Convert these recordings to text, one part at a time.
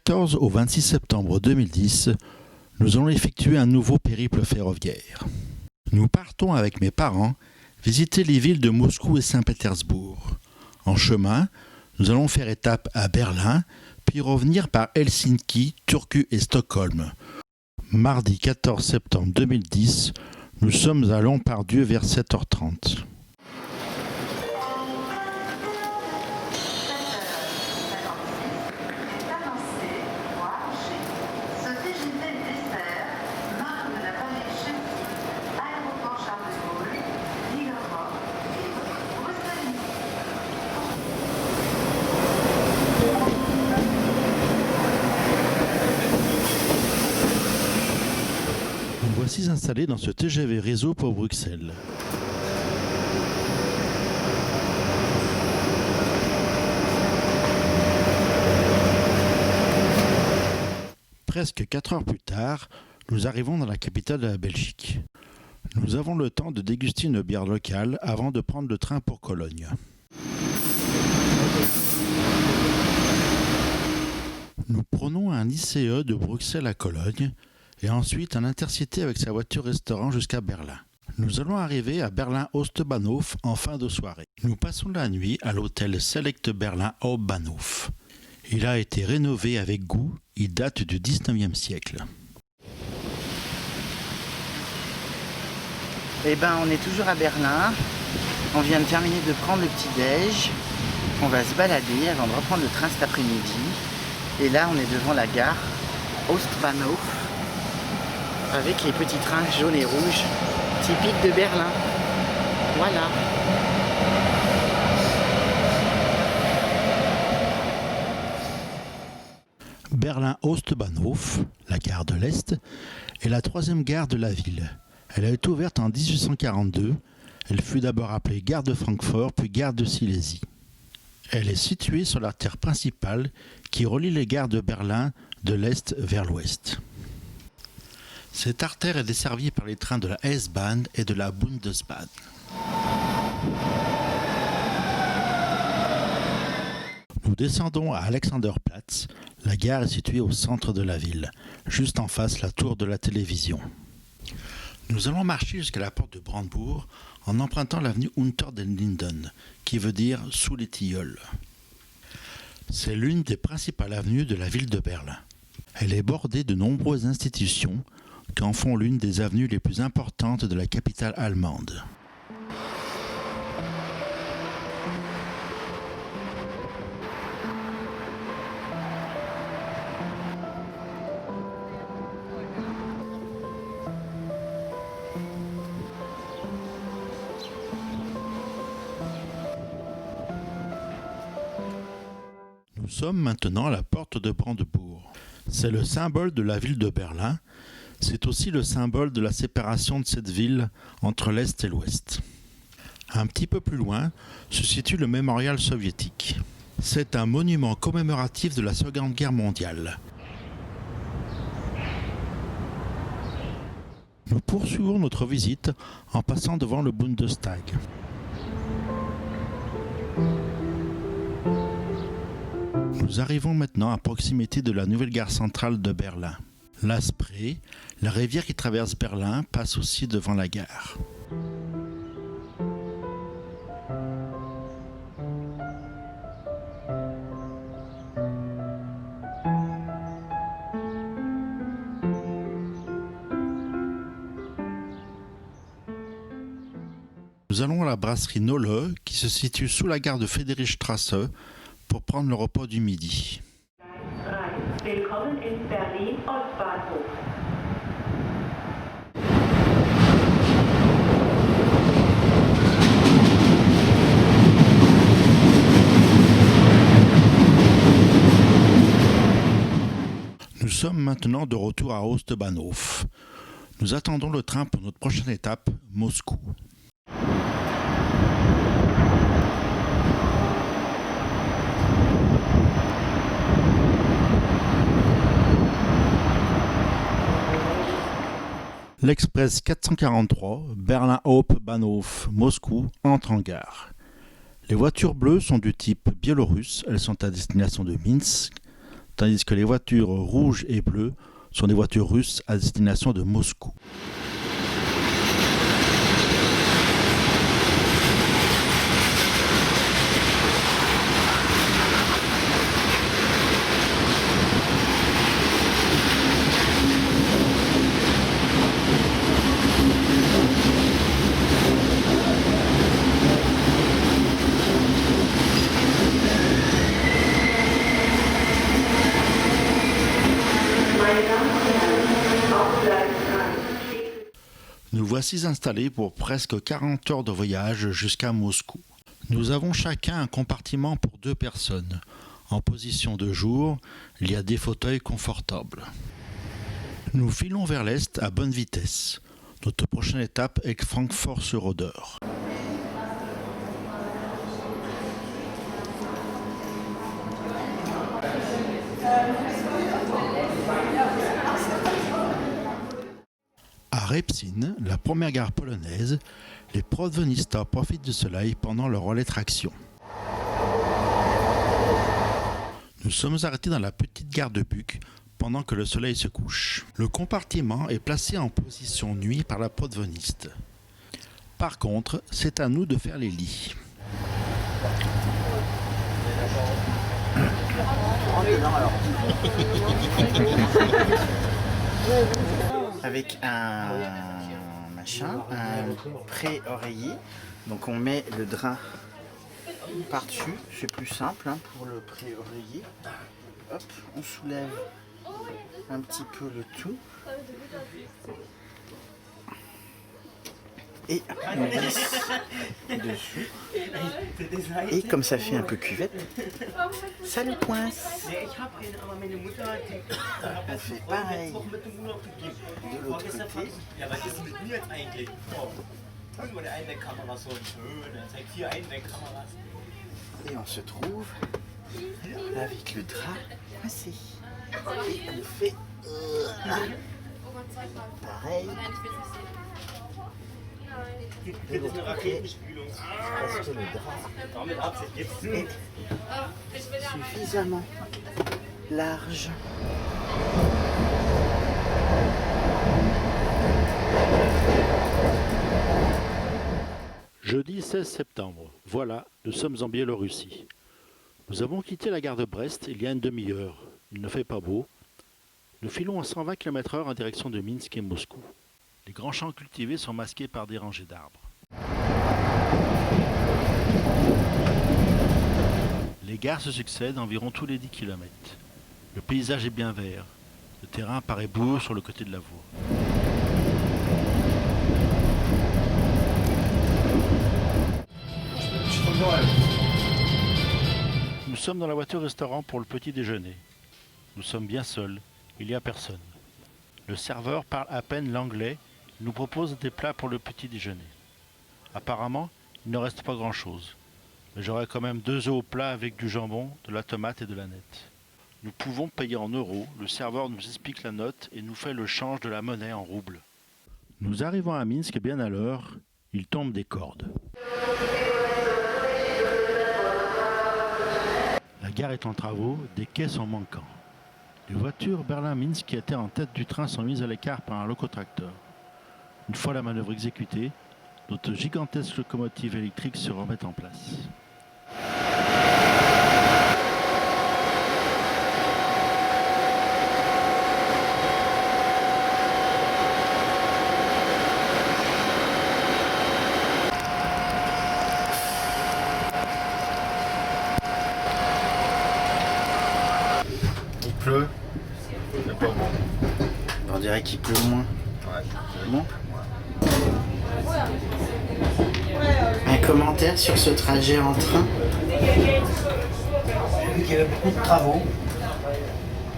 14 au 26 septembre 2010, nous allons effectuer un nouveau périple ferroviaire. Nous partons avec mes parents visiter les villes de Moscou et Saint-Pétersbourg. En chemin, nous allons faire étape à Berlin, puis revenir par Helsinki, Turku et Stockholm. Mardi 14 septembre 2010, nous sommes à Lompardieu vers 7h30. Nous voici installés dans ce TGV réseau pour Bruxelles. Presque 4 heures plus tard, nous arrivons dans la capitale de la Belgique. Nous avons le temps de déguster une bière locale avant de prendre le train pour Cologne. Nous prenons un ICE de Bruxelles à Cologne et ensuite un intercité avec sa voiture-restaurant jusqu'à Berlin. Nous allons arriver à Berlin-Ostbahnhof en fin de soirée. Nous passons la nuit à l'hôtel Select Berlin Hauptbahnhof. Il a été rénové avec goût, il date du 19e siècle. On est toujours à Berlin. On vient de terminer de prendre le petit-déj. On va se balader avant de reprendre le train cet après-midi. Et là, on est devant la gare Ostbahnhof avec les petits trains jaunes et rouges typiques de Berlin. Voilà. Berlin-Ostbahnhof, la gare de l'Est, est la troisième gare de la ville. Elle a été ouverte en 1842. Elle fut d'abord appelée gare de Francfort, puis gare de Silésie. Elle est située sur l'artère principale qui relie les gares de Berlin de l'Est vers l'Ouest. Cette artère est desservie par les trains de la S-Bahn et de la Bundesbahn. Nous descendons à Alexanderplatz. La gare est située au centre de la ville, juste en face la tour de la télévision. Nous allons marcher jusqu'à la porte de Brandebourg en empruntant l'avenue Unter den Linden, qui veut dire sous les tilleuls. C'est l'une des principales avenues de la ville de Berlin. Elle est bordée de nombreuses institutions qui en font l'une des avenues les plus importantes de la capitale allemande. Nous sommes maintenant à la porte de Brandebourg. C'est le symbole de la ville de Berlin. C'est aussi le symbole de la séparation de cette ville entre l'Est et l'Ouest. Un petit peu plus loin se situe le mémorial soviétique. C'est un monument commémoratif de la Seconde Guerre mondiale. Nous poursuivons notre visite en passant devant le Bundestag. Nous arrivons maintenant à proximité de la nouvelle gare centrale de Berlin. La Spree, la rivière qui traverse Berlin, passe aussi devant la gare. Nous allons à la brasserie Nolle, qui se situe sous la gare de Friedrichstraße, pour prendre le repas du midi. Willkommen in Berlin Ostbahnhof. Nous sommes maintenant de retour à Ostbahnhof. Nous attendons le train pour notre prochaine étape, Moscou. L'Express 443, Berlin-Hauptbahnhof, Moscou, entre en gare. Les voitures bleues sont du type biélorusse, elles sont à destination de Minsk, tandis que les voitures rouges et bleues sont des voitures russes à destination de Moscou. Nous voici installés pour presque 40 heures de voyage jusqu'à Moscou. Nous avons chacun un compartiment pour 2 personnes. En position de jour, il y a des fauteuils confortables. Nous filons vers l'est à bonne vitesse. Notre prochaine étape est Francfort-sur-Oder. À Repsin, la première gare polonaise, les provinistas profitent du soleil pendant leur relais traction. Nous sommes arrêtés dans la petite gare de Buk pendant que le soleil se couche. Le compartiment est placé en position nuit par la proveniste. Par contre, c'est à nous de faire les lits. Avec un pré-oreiller. Donc on met le drap par-dessus, c'est plus simple hein, pour le pré-oreiller. Hop, on soulève un petit peu le tout. Et on glisse dessus. Et comme ça fait un peu cuvette, ça le coince. On fait pareil de l'autre côté. Et on se trouve avec le drap coincé. Et on fait pareil. De l'autre côté, parce que le drap est suffisamment large. Jeudi 16 septembre, voilà, nous sommes en Biélorussie. Nous avons quitté la gare de Brest il y a une demi-heure. Il ne fait pas beau. Nous filons à 120 km/h en direction de Minsk et Moscou. Les grands champs cultivés sont masqués par des rangées d'arbres. Les gares se succèdent environ tous les 10 km. Le paysage est bien vert. Le terrain paraît boueux sur le côté de la voie. Nous sommes dans la voiture-restaurant pour le petit déjeuner. Nous sommes bien seuls. Il n'y a personne. Le serveur parle à peine l'anglais. Il nous propose des plats pour le petit déjeuner. Apparemment, il ne reste pas grand-chose. Mais j'aurai quand même 2 œufs au plat avec du jambon, de la tomate et de l'aneth. Nous pouvons payer en euros. Le serveur nous explique la note et nous fait le change de la monnaie en roubles. Nous arrivons à Minsk bien à l'heure. Il tombe des cordes. La gare est en travaux, des quais sont manquants. Les voitures Berlin-Minsk qui étaient en tête du train sont mises à l'écart par un locotracteur. Une fois la manœuvre exécutée, notre gigantesque locomotive électrique se remet en place. Il pleut. C'est pas bon. On dirait qu'il pleut moins. Ouais. Bon. Un commentaire sur ce trajet en train? J'ai vu qu'il y avait beaucoup de travaux.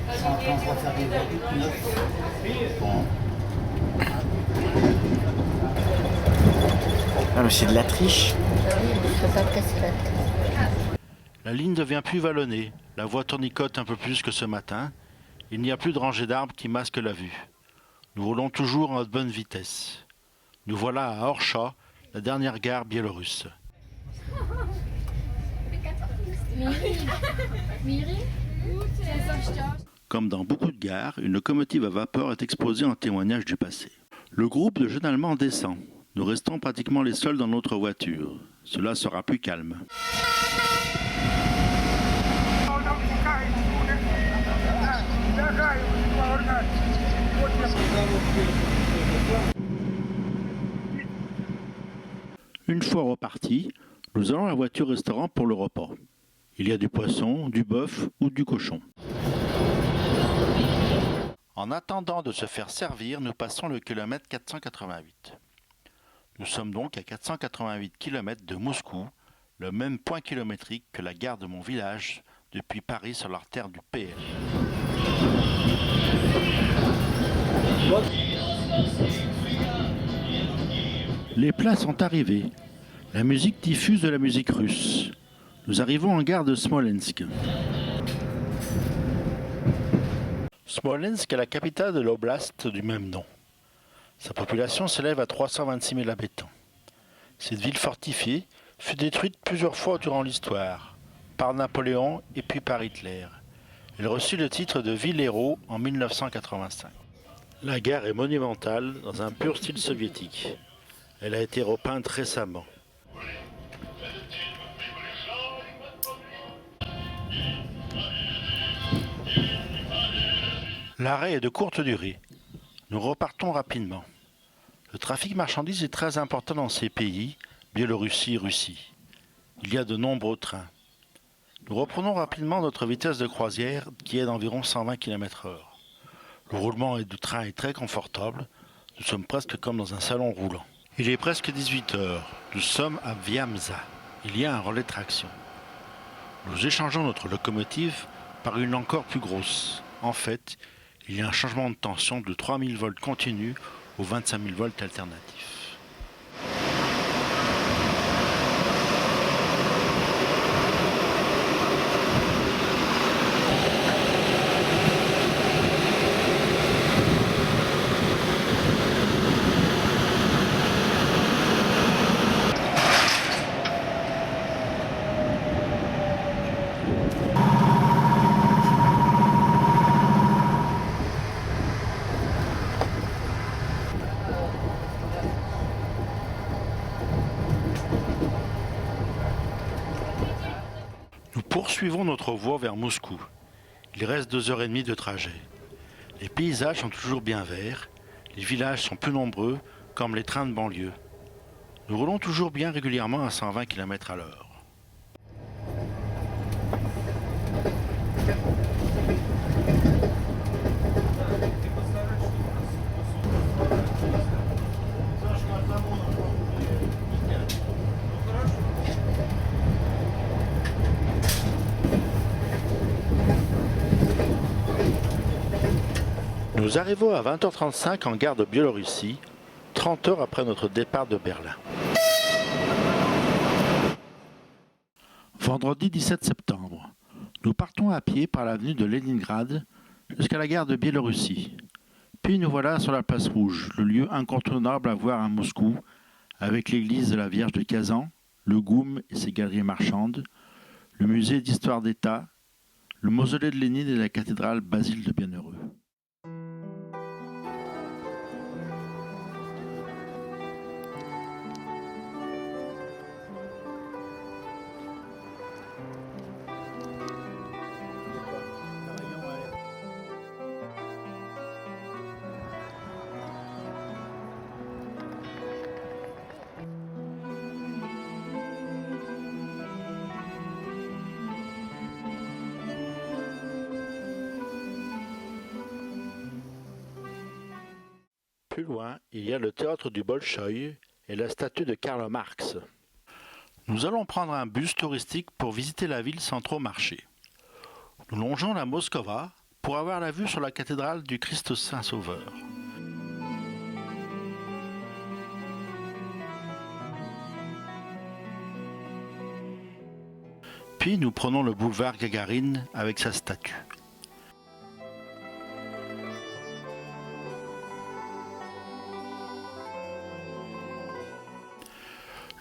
Ils sont en train de refaire des viaducs neufs. Bon. Ah mais c'est de la triche. La ligne devient plus vallonnée, la voie tournicote un peu plus que ce matin. Il n'y a plus de rangées d'arbres qui masquent la vue. Nous roulons toujours en bonne vitesse. Nous voilà à Orsha, la dernière gare biélorusse. Miri? Comme dans beaucoup de gares, une locomotive à vapeur est exposée en témoignage du passé. Le groupe de jeunes Allemands descend. Nous restons pratiquement les seuls dans notre voiture. Cela sera plus calme. Une fois repartis, nous allons à la voiture-restaurant pour le repas. Il y a du poisson, du bœuf ou du cochon. En attendant de se faire servir, nous passons le kilomètre 488. Nous sommes donc à 488 km de Moscou, le même point kilométrique que la gare de mon village depuis Paris sur l'artère du PL. Les plats sont arrivés. La musique diffuse de la musique russe. Nous arrivons en gare de Smolensk. Smolensk est la capitale de l'oblast du même nom. Sa population s'élève à 326 000 habitants. Cette ville fortifiée fut détruite plusieurs fois durant l'histoire, par Napoléon et puis par Hitler. Elle reçut le titre de ville-héros en 1985. La gare est monumentale dans un pur style soviétique. Elle a été repeinte récemment. L'arrêt est de courte durée. Nous repartons rapidement. Le trafic marchandises est très important dans ces pays, Biélorussie, Russie. Il y a de nombreux trains. Nous reprenons rapidement notre vitesse de croisière qui est d'environ 120 km/h. Le roulement du train est très confortable. Nous sommes presque comme dans un salon roulant. Il est presque 18 h. Nous sommes à Viamza. Il y a un relais de traction. Nous échangeons notre locomotive par une encore plus grosse. En fait, il y a un changement de tension de 3000 volts continus aux 25 000 volts alternatifs. Nous poursuivons notre voie vers Moscou. Il reste 2h30 de trajet. Les paysages sont toujours bien verts, les villages sont plus nombreux, comme les trains de banlieue. Nous roulons toujours bien régulièrement à 120 km/h. Nous arrivons à 20h35 en gare de Biélorussie, 30 heures après notre départ de Berlin. Vendredi 17 septembre, nous partons à pied par l'avenue de Leningrad jusqu'à la gare de Biélorussie. Puis nous voilà sur la place rouge, le lieu incontournable à voir à Moscou, avec l'église de la Vierge de Kazan, le Goum et ses galeries marchandes, le musée d'histoire d'État, le mausolée de Lénine et la cathédrale Basile de Bienheureux. Plus loin, il y a le théâtre du Bolchoï et la statue de Karl Marx. Nous allons prendre un bus touristique pour visiter la ville sans trop marcher. Nous longeons la Moskova pour avoir la vue sur la cathédrale du Christ Saint-Sauveur. Puis nous prenons le boulevard Gagarine avec sa statue.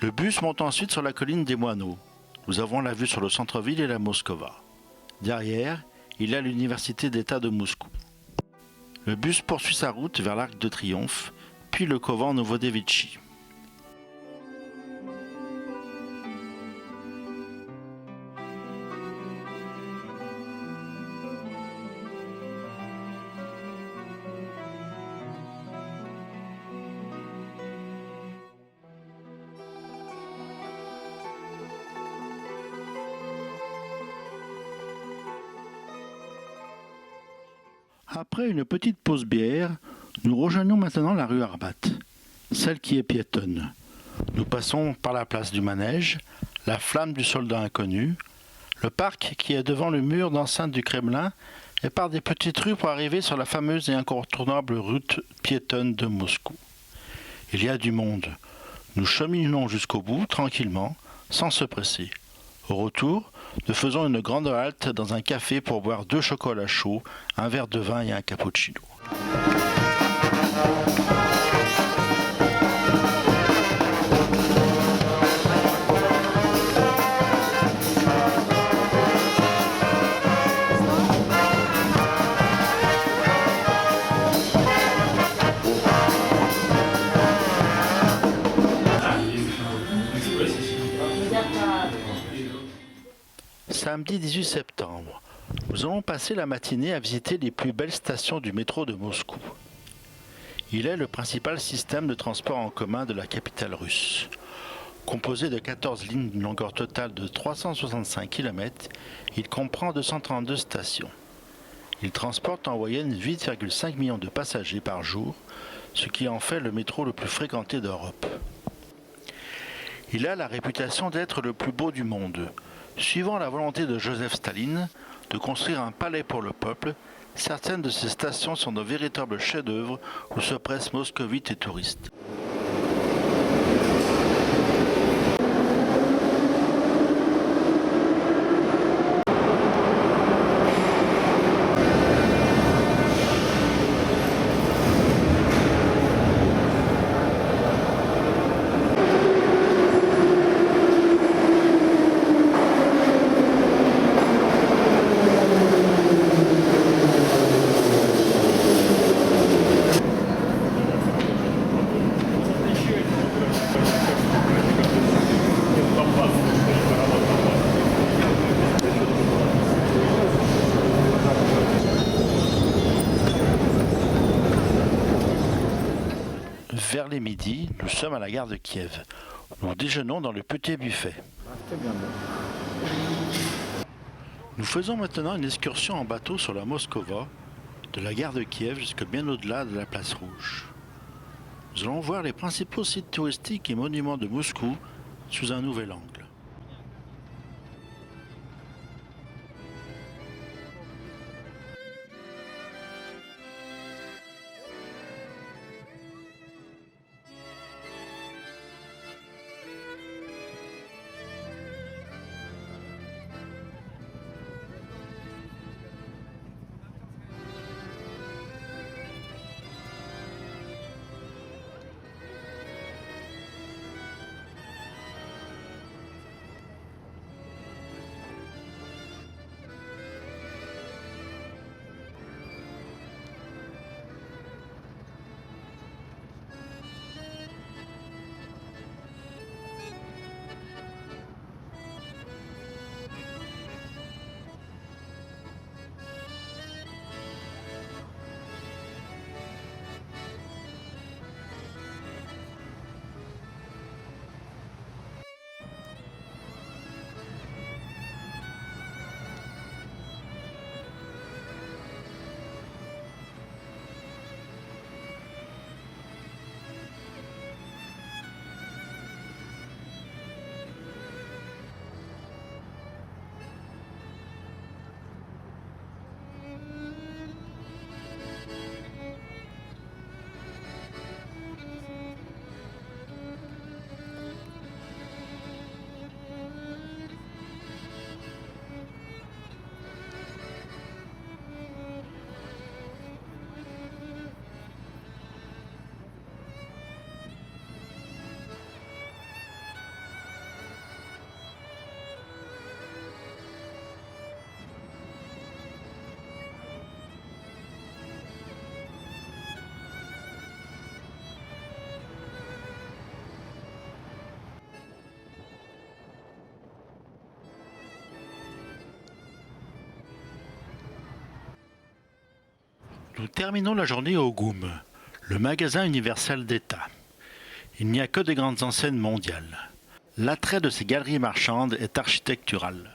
Le bus monte ensuite sur la colline des Moineaux. Nous avons la vue sur le centre-ville et la Moskova. Derrière, il est à l'université d'État de Moscou. Le bus poursuit sa route vers l'Arc de Triomphe, puis le couvent Novodevitchi. Après une petite pause bière, nous rejoignons maintenant la rue Arbat, celle qui est piétonne. Nous passons par la place du manège, la flamme du soldat inconnu, le parc qui est devant le mur d'enceinte du Kremlin et par des petites rues pour arriver sur la fameuse et incontournable route piétonne de Moscou. Il y a du monde. Nous cheminons jusqu'au bout, tranquillement, sans se presser. Au retour, nous faisons une grande halte dans un café pour boire 2 chocolats chauds, un verre de vin et un cappuccino. Samedi 18 septembre, nous allons passer la matinée à visiter les plus belles stations du métro de Moscou. Il est le principal système de transport en commun de la capitale russe. Composé de 14 lignes d'une longueur totale de 365 km, il comprend 232 stations. Il transporte en moyenne 8,5 millions de passagers par jour, ce qui en fait le métro le plus fréquenté d'Europe. Il a la réputation d'être le plus beau du monde. Suivant la volonté de Joseph Staline de construire un palais pour le peuple, certaines de ces stations sont de véritables chefs-d'œuvre où se pressent moscovites et touristes. Vers les midis, nous sommes à la gare de Kiev. Nous déjeunons dans le petit buffet. Nous faisons maintenant une excursion en bateau sur la Moskova, de la gare de Kiev jusque bien au-delà de la place Rouge. Nous allons voir les principaux sites touristiques et monuments de Moscou sous un nouvel angle. Nous terminons la journée au GUM, le magasin universel d'État. Il n'y a que des grandes enseignes mondiales. L'attrait de ces galeries marchandes est architectural.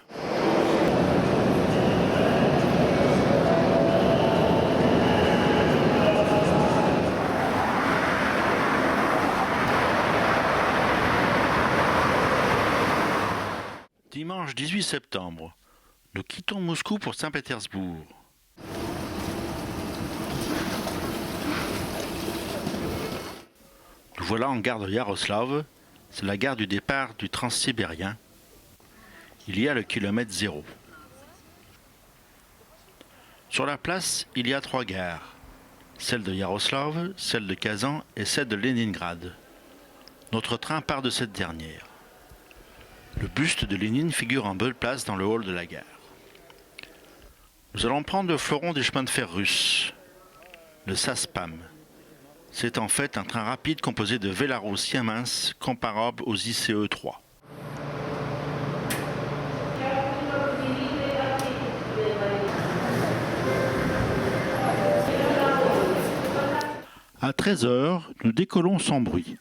Dimanche 18 septembre, nous quittons Moscou pour Saint-Pétersbourg. Nous voilà en gare de Iaroslavl, c'est la gare du départ du Transsibérien. Il y a le kilomètre zéro. Sur la place, il y a 3 gares, celle de Iaroslavl, celle de Kazan et celle de Leningrad. Notre train part de cette dernière. Le buste de Lénine figure en belle place dans le hall de la gare. Nous allons prendre le fleuron des chemins de fer russes, le SASPAM. C'est en fait un train rapide composé de Velaro Siemens comparable aux ICE 3. À 13 h, nous décollons sans bruit.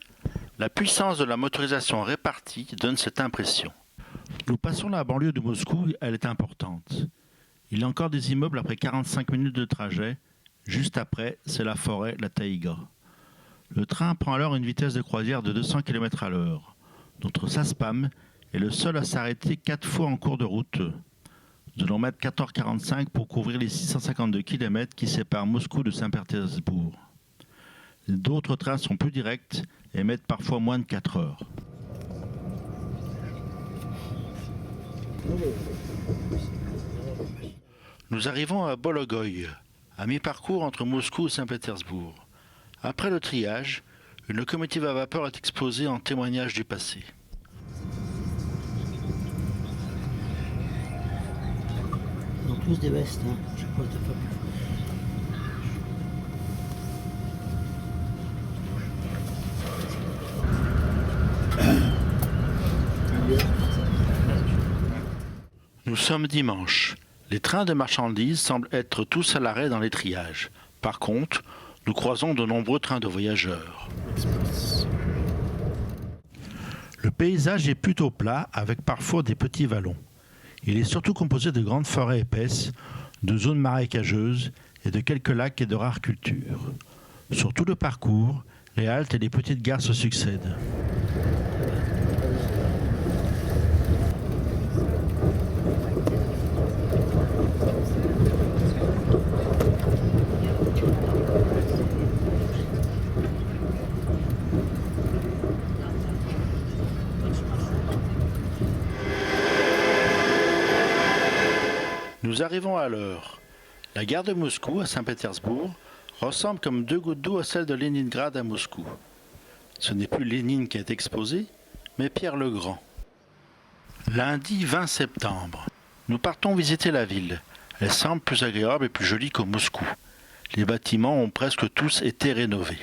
La puissance de la motorisation répartie donne cette impression. Nous passons la banlieue de Moscou, elle est importante. Il y a encore des immeubles après 45 minutes de trajet. Juste après, c'est la forêt, la taïga. Le train prend alors une vitesse de croisière de 200 km à l'heure. Notre SASPAM est le seul à s'arrêter 4 fois en cours de route. Nous allons mettre 14h45 pour couvrir les 652 km qui séparent Moscou de Saint-Pétersbourg. D'autres trains sont plus directs et mettent parfois moins de 4 heures. Nous arrivons à Bologoï, à mi-parcours entre Moscou et Saint-Pétersbourg. Après le triage, une locomotive à vapeur est exposée en témoignage du passé. Ils ont tous des vestes, hein. Je crois que t'as pas pu. Nous sommes dimanche. Les trains de marchandises semblent être tous à l'arrêt dans les triages. Par contre, nous croisons de nombreux trains de voyageurs. Le paysage est plutôt plat, avec parfois des petits vallons. Il est surtout composé de grandes forêts épaisses, de zones marécageuses et de quelques lacs et de rares cultures. Sur tout le parcours, les haltes et les petites gares se succèdent. Nous arrivons à l'heure. La gare de Moscou à Saint-Pétersbourg ressemble comme 2 gouttes d'eau à celle de Leningrad à Moscou. Ce n'est plus Lénine qui est exposé, mais Pierre le Grand. Lundi 20 septembre. Nous partons visiter la ville. Elle semble plus agréable et plus jolie qu'au Moscou. Les bâtiments ont presque tous été rénovés.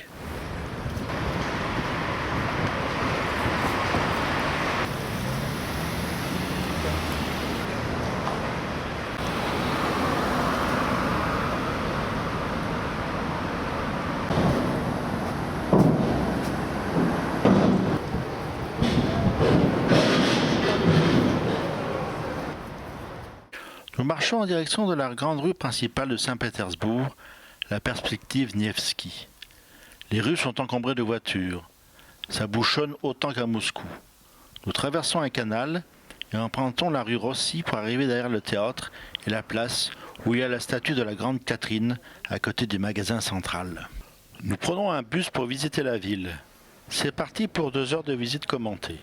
Nous marchons en direction de la grande rue principale de Saint-Pétersbourg, la perspective Nevski. Les rues sont encombrées de voitures. Ça bouchonne autant qu'à Moscou. Nous traversons un canal et empruntons la rue Rossi pour arriver derrière le théâtre et la place où il y a la statue de la Grande Catherine à côté du magasin central. Nous prenons un bus pour visiter la ville. C'est parti pour 2 heures de visite commentée.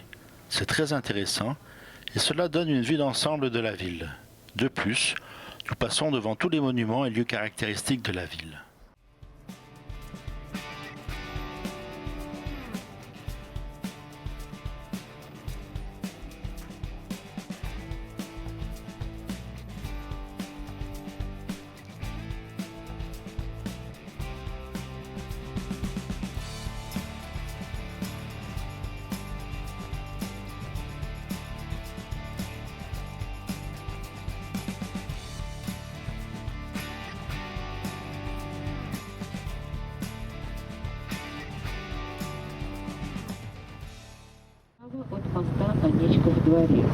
C'est très intéressant et cela donne une vue d'ensemble de la ville. De plus, nous passons devant tous les monuments et lieux caractéristiques de la ville. Конечков дворец.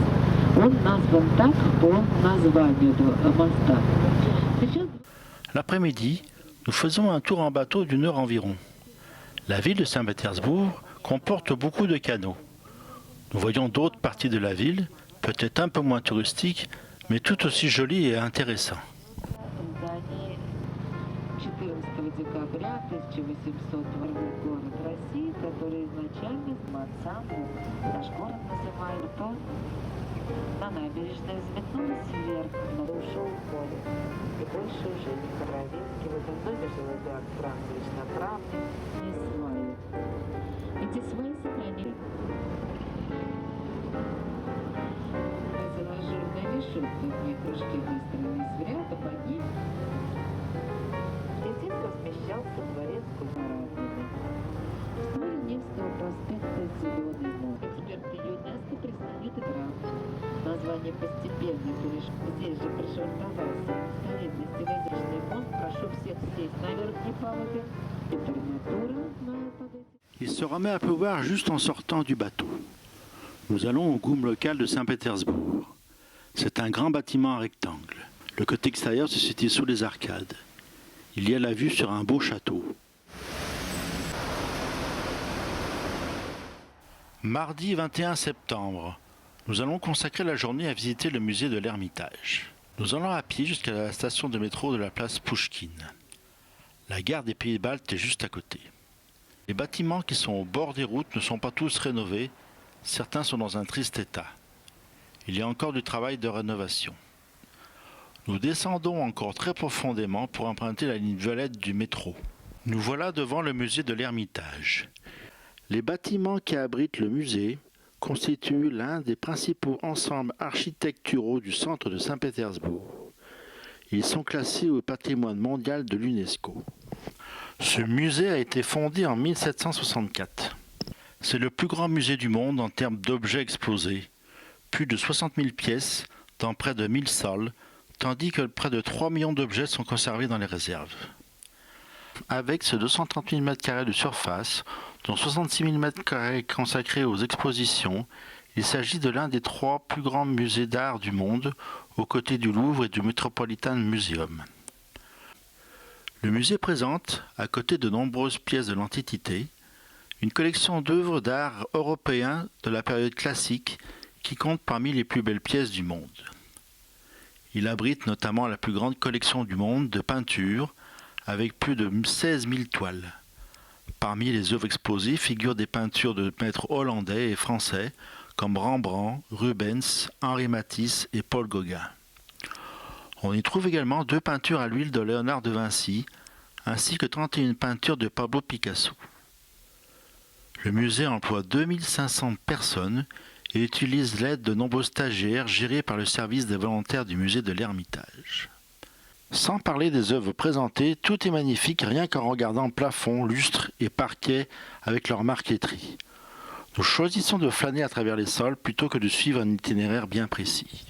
Он назван так по названию моста. Сейчас... L'après-midi, nous faisons un tour en bateau d'1 heure environ. La ville de Saint-Pétersbourg comporte beaucoup de canaux. Nous voyons d'autres parties de la ville, peut-être un peu moins touristiques, mais tout aussi jolies et intéressantes. На набережной взметнулась вверх, но ушел в поле. И больше уже не Коровинский, в этом доме жил Эдуард Францевич Направник, не сваи. Эти сваи сохранили. Зараженная решетка, в ней кружки выстроились в ряд, а под ним... И здесь размещался дворец Кузьмарадовны. Вдоль Невского проспекта зеленый мост. Эксперты ЮНЕСКО признают и граф. Название постепенно перешло. Здесь же пришвартовался старинный стилизованный мост. Прошу всех сесть на верхней палубе. Температура на подойти. Il se remet à pleuvoir juste en sortant du bateau. Nous allons au GUM local de Saint-Pétersbourg. C'est un grand bâtiment rectangle. Le côté extérieur se situe sous les arcades. Il y a la vue sur un beau château. Mardi 21 septembre, nous allons consacrer la journée à visiter le musée de l'Ermitage. Nous allons à pied jusqu'à la station de métro de la place Pouchkine. La gare des Pays-Baltes est juste à côté. Les bâtiments qui sont au bord des routes ne sont pas tous rénovés, certains sont dans un triste état. Il y a encore du travail de rénovation. Nous descendons encore très profondément pour emprunter la ligne violette du métro. Nous voilà devant le musée de l'Ermitage. Les bâtiments qui abritent le musée constituent l'un des principaux ensembles architecturaux du centre de Saint-Pétersbourg. Ils sont classés au patrimoine mondial de l'UNESCO. Ce musée a été fondé en 1764. C'est le plus grand musée du monde en termes d'objets exposés. Plus de 60 000 pièces dans près de 1000 salles, tandis que près de 3 millions d'objets sont conservés dans les réserves. Avec ses 230 000 m² de surface, dont 66 000 m² consacrés aux expositions, il s'agit de l'un des 3 plus grands musées d'art du monde, aux côtés du Louvre et du Metropolitan Museum. Le musée présente, à côté de nombreuses pièces de l'Antiquité, une collection d'œuvres d'art européens de la période classique qui compte parmi les plus belles pièces du monde. Il abrite notamment la plus grande collection du monde de peintures, avec plus de 16 000 toiles. Parmi les œuvres exposées figurent des peintures de maîtres hollandais et français comme Rembrandt, Rubens, Henri Matisse et Paul Gauguin. On y trouve également 2 peintures à l'huile de Léonard de Vinci, ainsi que 31 peintures de Pablo Picasso. Le musée emploie 2500 personnes et utilise l'aide de nombreux stagiaires gérés par le service des volontaires du musée de l'Ermitage. Sans parler des œuvres présentées, tout est magnifique rien qu'en regardant plafond, lustre et parquet avec leur marqueterie. Nous choisissons de flâner à travers les sols plutôt que de suivre un itinéraire bien précis.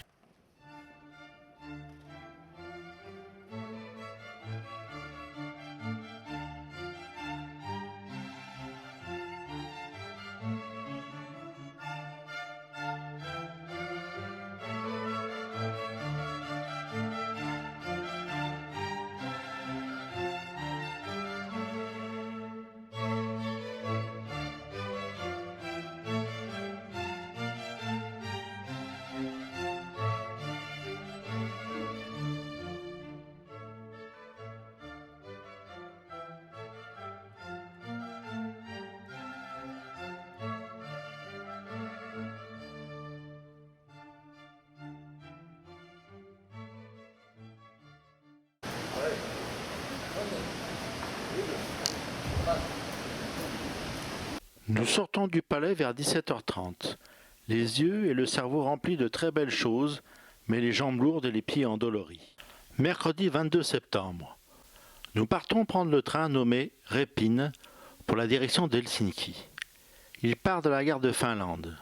Nous sortons du palais vers 17h30, les yeux et le cerveau remplis de très belles choses, mais les jambes lourdes et les pieds endoloris. Mercredi 22 septembre. Nous partons prendre le train nommé Repin pour la direction d'Helsinki. Il part de la gare de Finlande.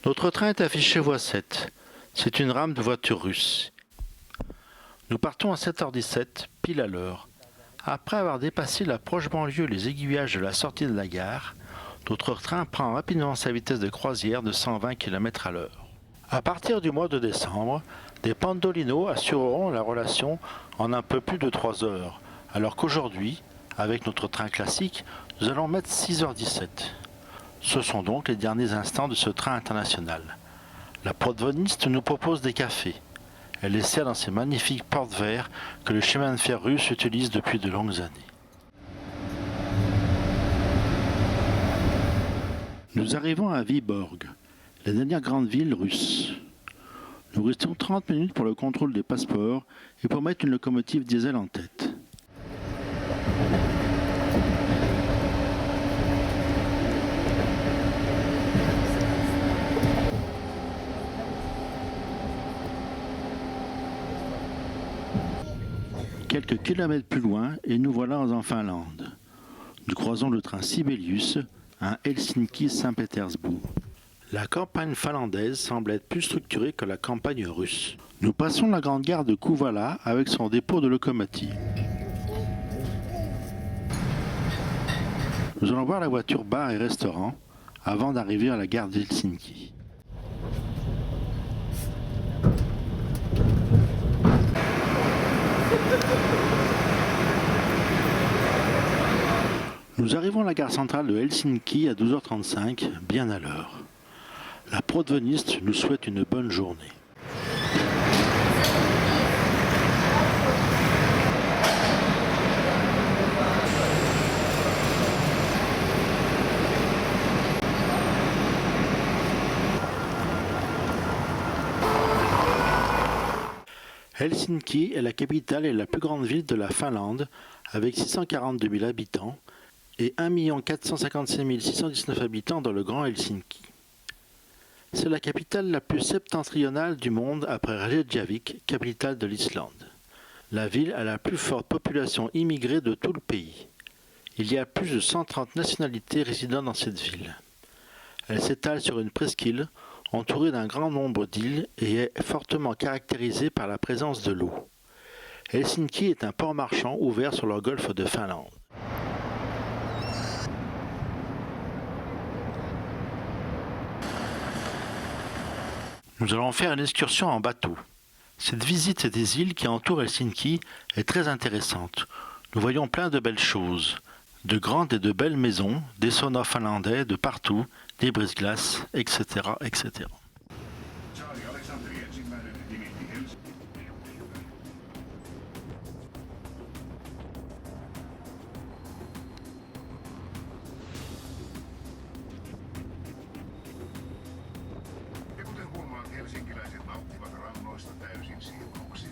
Notre train est affiché voie 7. C'est une rame de voiture russe. Nous partons à 7h17, pile à l'heure. Après avoir dépassé la proche banlieue et les aiguillages de la sortie de la gare, notre train prend rapidement sa vitesse de croisière de 120 km/h. À partir du mois de décembre, des pendolinos assureront la relation en un peu plus de 3 heures, alors qu'aujourd'hui, avec notre train classique, nous allons mettre 6h17. Ce sont donc les derniers instants de ce train international. La protagoniste nous propose des cafés. Elle les sert dans ces magnifiques porte-verres que le chemin de fer russe utilise depuis de longues années. Nous arrivons à Vyborg, la dernière grande ville russe. Nous restons 30 minutes pour le contrôle des passeports et pour mettre une locomotive diesel en tête. Quelques kilomètres plus loin et nous voilà en Finlande. Nous croisons le train Sibelius à Helsinki-Saint-Pétersbourg. La campagne finlandaise semble être plus structurée que la campagne russe. Nous passons la grande gare de Kouvala avec son dépôt de locomotives. Nous allons voir la voiture bar et restaurant avant d'arriver à la gare d'Helsinki. Nous arrivons à la gare centrale de Helsinki à 12h35, bien à l'heure. La protagoniste nous souhaite une bonne journée. Helsinki est la capitale et la plus grande ville de la Finlande, avec 642 000 habitants et 1 456 619 habitants dans le Grand Helsinki. C'est la capitale la plus septentrionale du monde après Reykjavik, capitale de l'Islande. La ville a la plus forte population immigrée de tout le pays. Il y a plus de 130 nationalités résidant dans cette ville. Elle s'étale sur une presqu'île, entourée d'un grand nombre d'îles et est fortement caractérisée par la présence de l'eau. Helsinki est un port marchand ouvert sur le golfe de Finlande. Nous allons faire une excursion en bateau. Cette visite des îles qui entourent Helsinki est très intéressante. Nous voyons plein de belles choses. De grandes et de belles maisons, des saunas finlandais de partout, des brise-glaces, etc., etc. Ja kuten huomaat, helsinkiläiset nauttivat rannoista täysin siunauksin.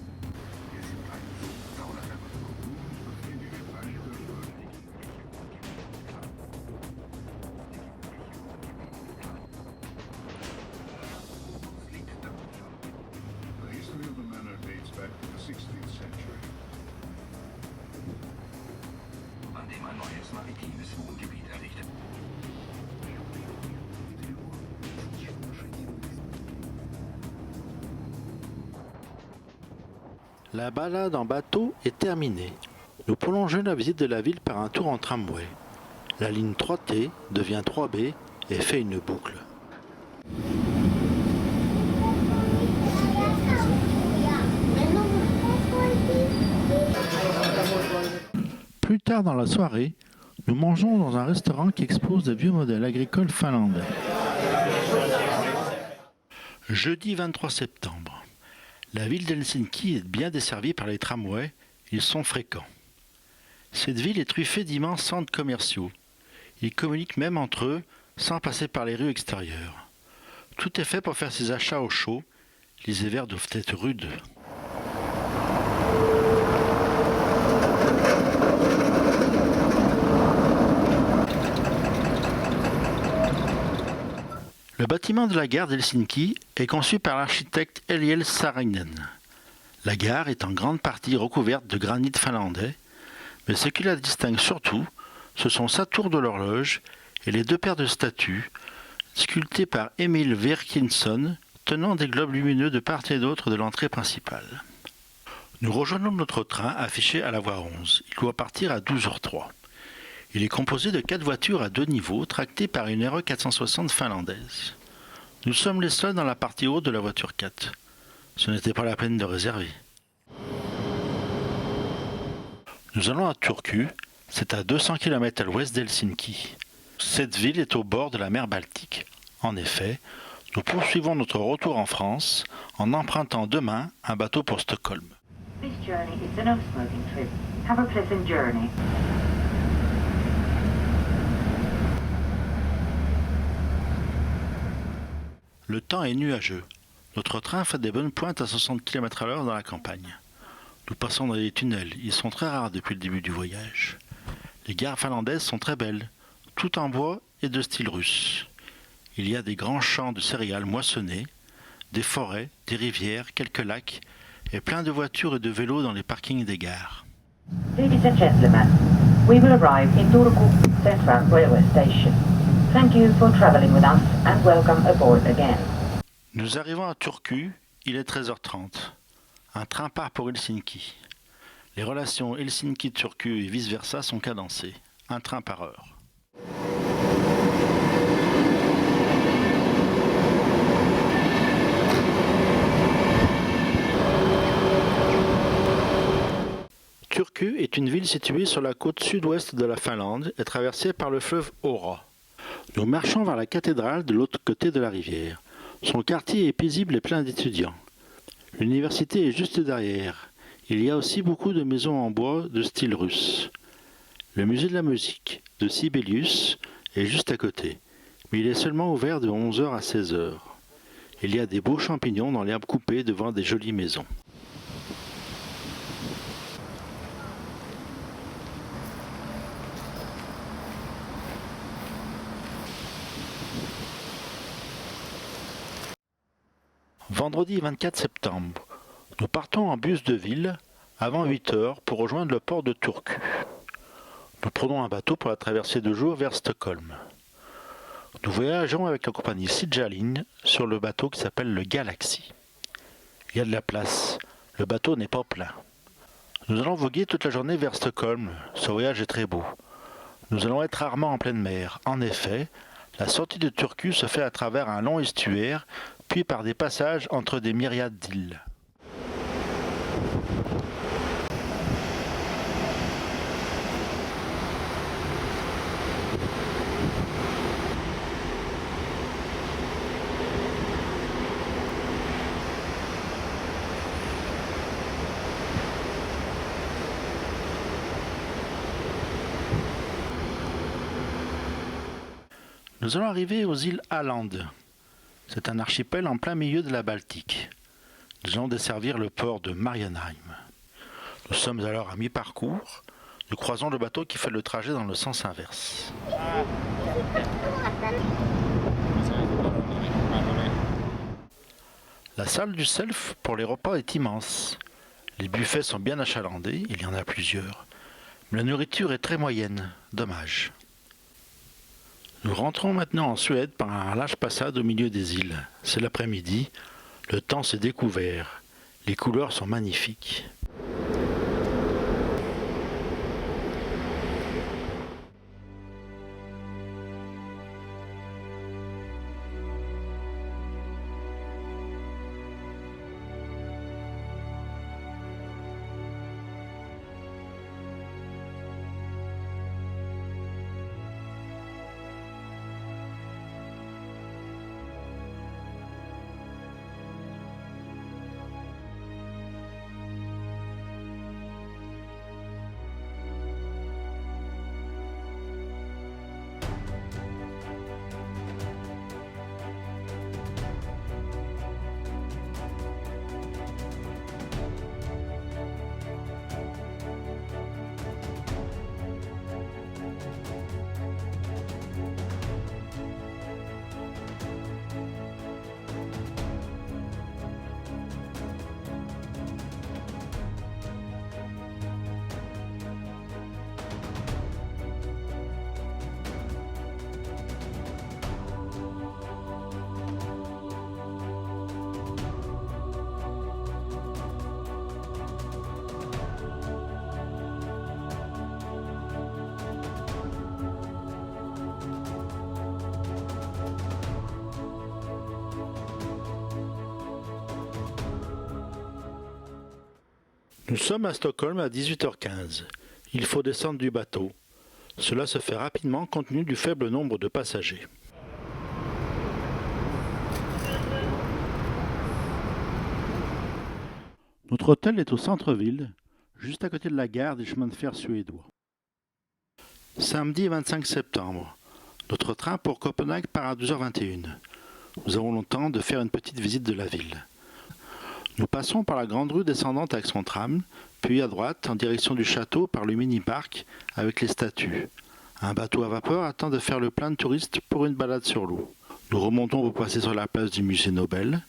The history of the manor dates back to the 16th century. An dem ein neues maritimes Wohngebiet errichtet. La balade en bateau est terminée. Nous prolongeons la visite de la ville par un tour en tramway. La ligne 3T devient 3B et fait une boucle. Plus tard dans la soirée, nous mangeons dans un restaurant qui expose de vieux modèles agricoles finlandais. Jeudi 23 septembre. La ville d'Helsinki est bien desservie par les tramways, ils sont fréquents. Cette ville est truffée d'immenses centres commerciaux. Ils communiquent même entre eux sans passer par les rues extérieures. Tout est fait pour faire ses achats au chaud. Les hivers doivent être rudes. Le bâtiment de la gare d'Helsinki est conçu par l'architecte Eliel Saarinen. La gare est en grande partie recouverte de granit finlandais, mais ce qui la distingue surtout, ce sont sa tour de l'horloge et les deux paires de statues, sculptées par Emil Verkinsson, tenant des globes lumineux de part et d'autre de l'entrée principale. Nous rejoignons notre train affiché à la voie 11. Il doit partir à 12h03. Il est composé de 4 voitures à 2 niveaux tractées par une RE 460 finlandaise. Nous sommes les seuls dans la partie haute de la voiture 4. Ce n'était pas la peine de réserver. Nous allons à Turku, c'est à 200 km à l'ouest d'Helsinki. Cette ville est au bord de la mer Baltique. En effet, nous poursuivons notre retour en France en empruntant demain un bateau pour Stockholm. This journey is a no-smoking trip. Have a pleasant journey. Le temps est nuageux. Notre train fait des bonnes pointes à 60 km/h dans la campagne. Nous passons dans des tunnels, ils sont très rares depuis le début du voyage. Les gares finlandaises sont très belles, tout en bois et de style russe. Il y a des grands champs de céréales moissonnés, des forêts, des rivières, quelques lacs et plein de voitures et de vélos dans les parkings des gares. Ladies and gentlemen, we will arrive in Turku Central Railway Station. Thank you for traveling with us and welcome aboard again. Nous arrivons à Turku, il est 13h30. Un train part pour Helsinki. Les relations Helsinki-Turku et vice-versa sont cadencées, un train par heure. Turku est une ville située sur la côte sud-ouest de la Finlande et traversée par le fleuve Aura. Nous marchons vers la cathédrale de l'autre côté de la rivière. Son quartier est paisible et plein d'étudiants. L'université est juste derrière. Il y a aussi beaucoup de maisons en bois de style russe. Le musée de la musique de Sibelius est juste à côté, mais il est seulement ouvert de 11h à 16h. Il y a des beaux champignons dans l'herbe coupée devant des jolies maisons. Vendredi 24 septembre, nous partons en bus de ville avant 8h pour rejoindre le port de Turku. Nous prenons un bateau pour la traversée de jour vers Stockholm. Nous voyageons avec la compagnie Sijalin sur le bateau qui s'appelle le Galaxy. Il y a de la place, le bateau n'est pas plein. Nous allons voguer toute la journée vers Stockholm, ce voyage est très beau. Nous allons être rarement en pleine mer. En effet, la sortie de Turku se fait à travers un long estuaire, puis par des passages entre des myriades d'îles. Nous allons arriver aux îles Åland. C'est un archipel en plein milieu de la Baltique. Nous allons desservir le port de Marienheim. Nous sommes alors à mi-parcours. Nous croisons le bateau qui fait le trajet dans le sens inverse. La salle du self pour les repas est immense. Les buffets sont bien achalandés, il y en a plusieurs. Mais la nourriture est très moyenne, dommage. Nous rentrons maintenant en Suède par un large passage au milieu des îles. C'est l'après-midi, le temps s'est découvert, les couleurs sont magnifiques. Nous sommes à Stockholm à 18h15. Il faut descendre du bateau. Cela se fait rapidement compte tenu du faible nombre de passagers. Notre hôtel est au centre-ville, juste à côté de la gare des chemins de fer suédois. Samedi 25 septembre. Notre train pour Copenhague part à 12h21. Nous avons le temps de faire une petite visite de la ville. Nous passons par la grande rue descendante avec son tram, puis à droite en direction du château par le mini-parc avec les statues. Un bateau à vapeur attend de faire le plein de touristes pour une balade sur l'eau. Nous remontons pour passer sur la place du musée Nobel,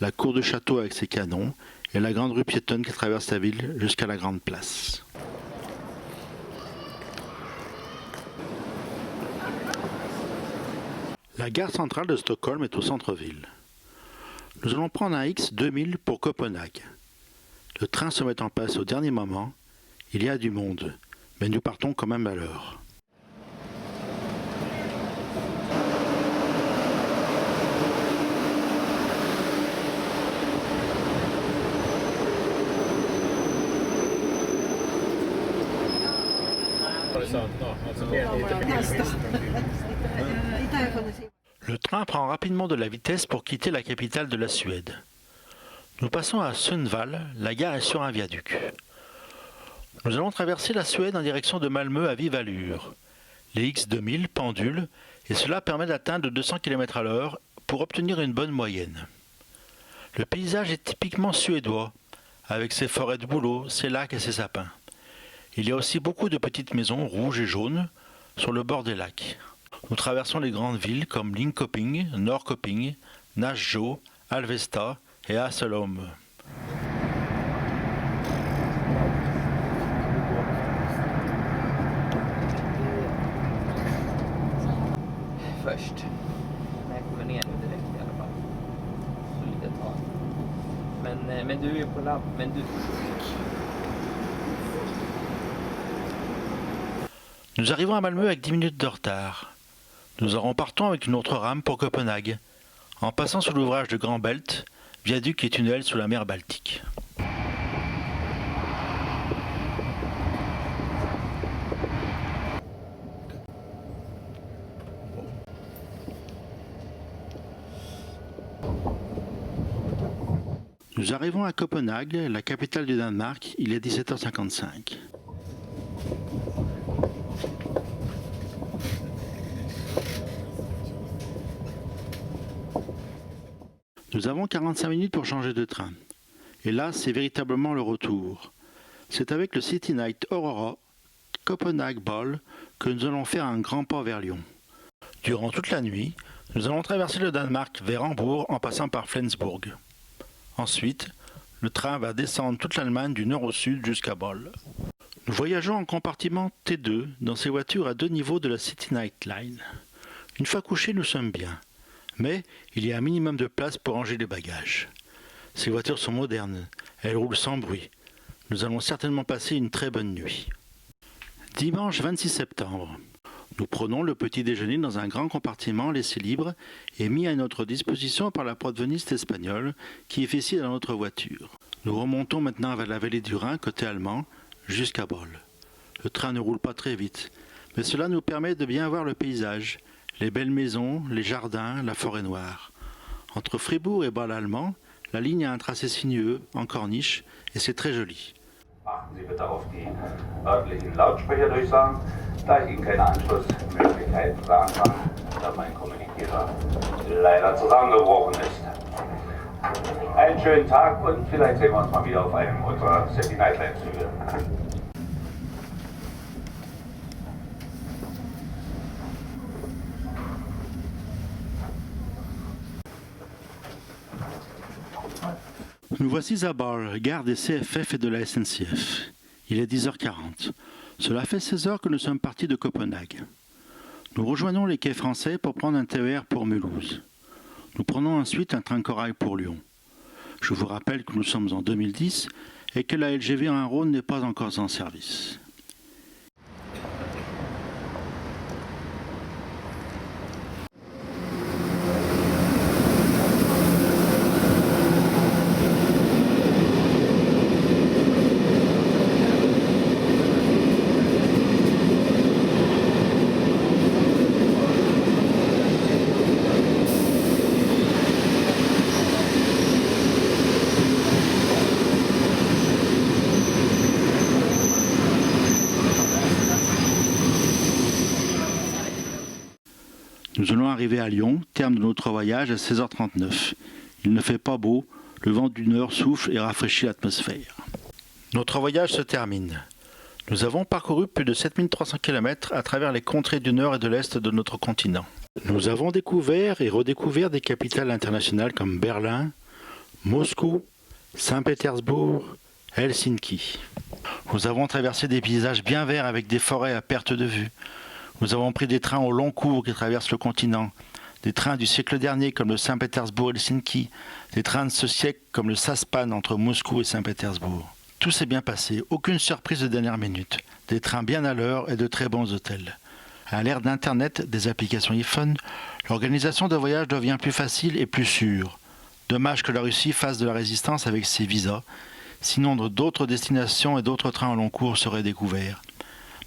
la cour du château avec ses canons et la grande rue piétonne qui traverse la ville jusqu'à la grande place. La gare centrale de Stockholm est au centre-ville. Nous allons prendre un X2000 pour Copenhague. Le train se met en place au dernier moment. Il y a du monde, mais nous partons quand même à l'heure. Le train prend rapidement de la vitesse pour quitter la capitale de la Suède. Nous passons à Sundsvall, la gare est sur un viaduc. Nous allons traverser la Suède en direction de Malmö à vive allure. Les X2000 pendulent et cela permet d'atteindre 200 km/h pour obtenir une bonne moyenne. Le paysage est typiquement suédois, avec ses forêts de bouleaux, ses lacs et ses sapins. Il y a aussi beaucoup de petites maisons rouges et jaunes sur le bord des lacs. Nous traversons les grandes villes comme Linköping, Norrköping, Nässjö, Alvesta et Hässleholm. Först. Men jag kommer ner nu direkt i alla fall. Så lite tag. Men du är ju på labb. Men du... Nous arrivons à Malmö avec 10 minutes de retard. Nous en repartons avec une autre rame pour Copenhague, en passant sous l'ouvrage de Grand Belt, viaduc et tunnel sous la mer Baltique. Nous arrivons à Copenhague, la capitale du Danemark, il est 17h55. Nous avons 45 minutes pour changer de train. Et là, c'est véritablement le retour. C'est avec le City Night Aurora Copenhague Ball que nous allons faire un grand pas vers Lyon. Durant toute la nuit, nous allons traverser le Danemark vers Hambourg en passant par Flensburg. Ensuite, le train va descendre toute l'Allemagne du nord au sud jusqu'à Bâle. Nous voyageons en compartiment T2 dans ces voitures à 2 niveaux de la City Night Line. Une fois couchés, nous sommes bien. Mais il y a un minimum de place pour ranger les bagages. Ces voitures sont modernes, elles roulent sans bruit. Nous allons certainement passer une très bonne nuit. Dimanche 26 septembre. Nous prenons le petit déjeuner dans un grand compartiment laissé libre et mis à notre disposition par la protagoniste espagnole qui est ici dans notre voiture. Nous remontons maintenant vers la vallée du Rhin côté allemand jusqu'à Bâle. Le train ne roule pas très vite, mais cela nous permet de bien voir le paysage. Les belles maisons, les jardins, la forêt noire. Entre Fribourg et Bâle allemand, la ligne a un tracé sinueux, en corniche, et c'est très joli. Achten Sie bitte auf die örtlichen Lautsprecherdurchsagen, da ich Ihnen keine Anschlussmöglichkeiten sagen kann, da mein Kommunikierer leider zusammengebrochen ist. Einen schönen Tag und vielleicht sehen wir uns mal wieder auf einem unserer City Nightline Züge. Nous voici à Bâle, gare des CFF et de la SNCF. Il est 10h40. Cela fait 16 heures que nous sommes partis de Copenhague. Nous rejoignons les quais français pour prendre un TER pour Mulhouse. Nous prenons ensuite un train corail pour Lyon. Je vous rappelle que nous sommes en 2010 et que la LGV Rhin-Rhône n'est pas encore en service. arrivés à Lyon, terme de notre voyage à 16h39. Il ne fait pas beau, le vent du nord souffle et rafraîchit l'atmosphère. Notre voyage se termine. Nous avons parcouru plus de 7300 km à travers les contrées du nord et de l'est de notre continent. Nous avons découvert et redécouvert des capitales internationales comme Berlin, Moscou, Saint-Pétersbourg, Helsinki. Nous avons traversé des paysages bien verts avec des forêts à perte de vue. Nous avons pris des trains au long cours qui traversent le continent, des trains du siècle dernier comme le Saint-Pétersbourg-Helsinki, des trains de ce siècle comme le Saspan entre Moscou et Saint-Pétersbourg. Tout s'est bien passé, aucune surprise de dernière minute, des trains bien à l'heure et de très bons hôtels. À l'ère d'Internet, des applications iPhone, l'organisation de voyage devient plus facile et plus sûre. Dommage que la Russie fasse de la résistance avec ses visas, sinon d'autres destinations et d'autres trains au long cours seraient découverts.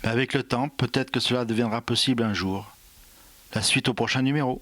Mais avec le temps, peut-être que cela deviendra possible un jour. La suite au prochain numéro.